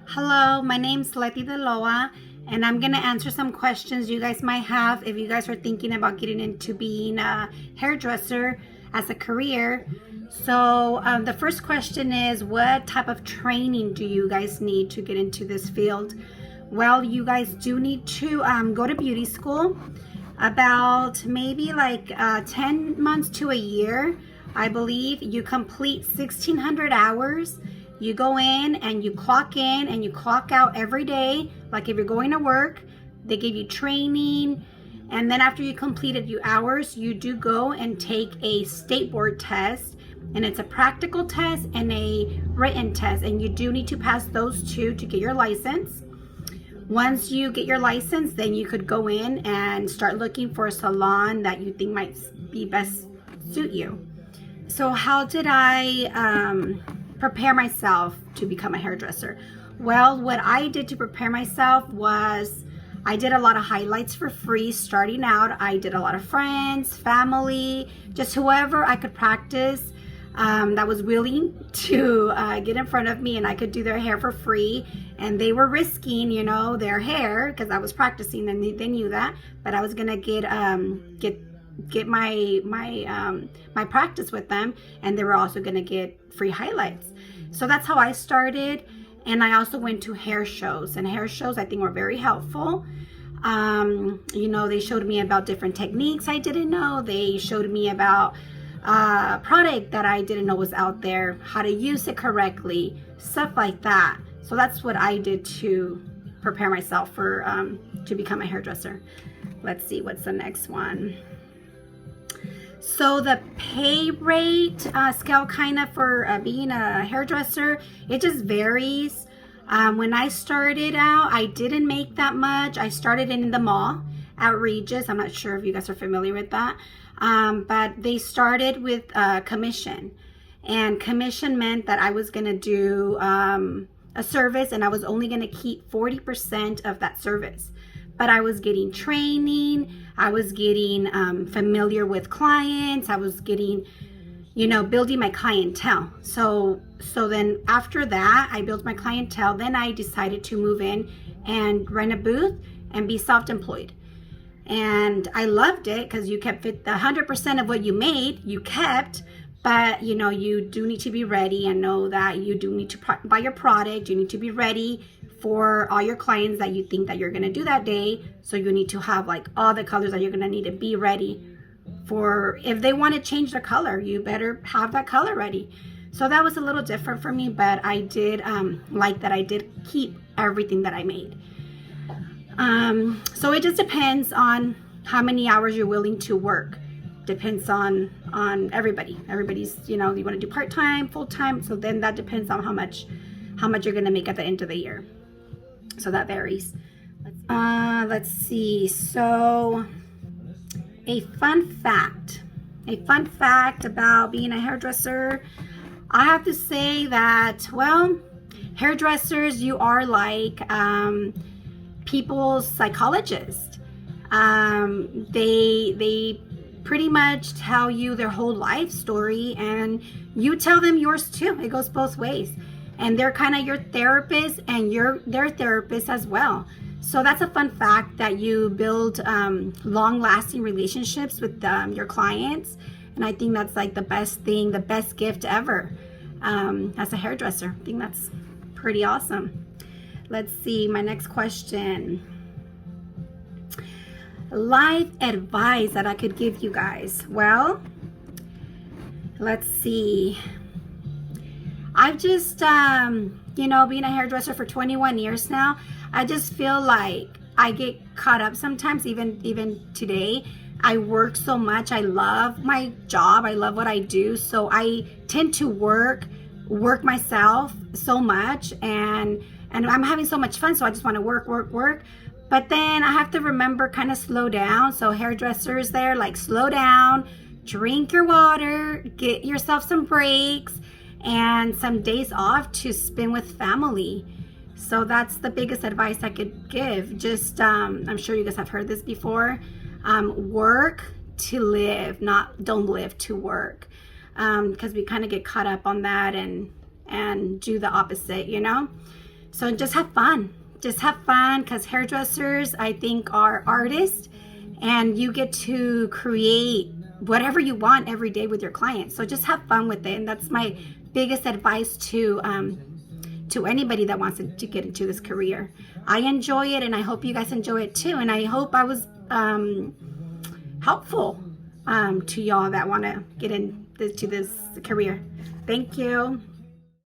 Hello, my name's Leti Deloa, and I'm going to answer some questions you guys might have if you guys are thinking about getting into being a hairdresser as a career. So, the first question is, what type of training do you guys need to get into this field? Well, you guys do need to go to beauty school about maybe like 10 months to a year. I believe you complete 1,600 hours. You go in and you clock in and you clock out every day. Like if you're going to work, they give you training. And then after you completed your hours, you do go and take a state board test. And it's a practical test and a written test. And you do need to pass those two to get your license. Once you get your license, then you could go in and start looking for a salon that you think might be best suit you. So how did I prepare myself to become a hairdresser? Well, what I did to prepare myself was I did a lot of highlights for free starting out. I did a lot of friends, family, just whoever I could practice that was willing to get in front of me and I could do their hair for free. And they were risking, their hair because I was practicing and they knew that. But I was gonna get my practice with them, and they were also gonna get free highlights. So that's how I started. And I also went to hair shows, and hair shows I think were very helpful. They showed me about different techniques I didn't know. They showed me about product that I didn't know was out there, how to use it correctly, stuff like that. So that's what I did to prepare myself for to become a hairdresser. Let's see, what's the next one? So the pay rate scale kind of for being a hairdresser, it just varies. When I started out, I didn't make that much. I started in the mall at Regis. I'm not sure if you guys are familiar with that. But they started with commission. And commission meant that I was going to do a service and I was only going to keep 40% of that service. But I was getting training, I was getting familiar with clients, I was getting, building my clientele. So then after that, I built my clientele. Then I decided to move in and rent a booth and be self-employed. And I loved it because you kept 100% of what you made, you kept. But, you do need to be ready and know that you do need to buy your product. You need to be ready for all your clients that you think that you're going to do that day. So you need to have like all the colors that you're going to need to be ready for. If they want to change their color, you better have that color ready. So that was a little different for me, but I did like that I did keep everything that I made. So it just depends on how many hours you're willing to work. Depends on everybody. Everybody's, you want to do part-time, full-time. So then that depends on how much you're going to make at the end of the year. So that varies. Let's see. So a fun fact about being a hairdresser. I have to say that, well, hairdressers, you are like people's psychologists. They pretty much tell you their whole life story and you tell them yours too. It goes both ways. And they're kind of your therapist and you're their therapist as well. So that's a fun fact, that you build long-lasting relationships with your clients. And I think that's like the best thing, the best gift ever as a hairdresser. I think that's pretty awesome. Let's see, my next question. Life advice that I could give you guys. Well, let's see. I've just, being a hairdresser for 21 years now, I just feel like I get caught up sometimes, even today. I work so much. I love my job. I love what I do. So I tend to work myself so much, and I'm having so much fun. So I just want to work. But then I have to remember kind of slow down. So hairdressers there, like, slow down, drink your water, get yourself some breaks and some days off to spend with family. So that's the biggest advice I could give. Just, I'm sure you guys have heard this before. Work to live, don't live to work. Because we kind of get caught up on that, and and do the opposite, you know? So just have fun. Just have fun, because hairdressers, I think, are artists, and you get to create whatever you want every day with your clients. So just have fun with it. And that's my biggest advice to anybody that wants to get into this career. I enjoy it, and I hope you guys enjoy it too. And I hope I was helpful to y'all that want to get into this career. Thank you.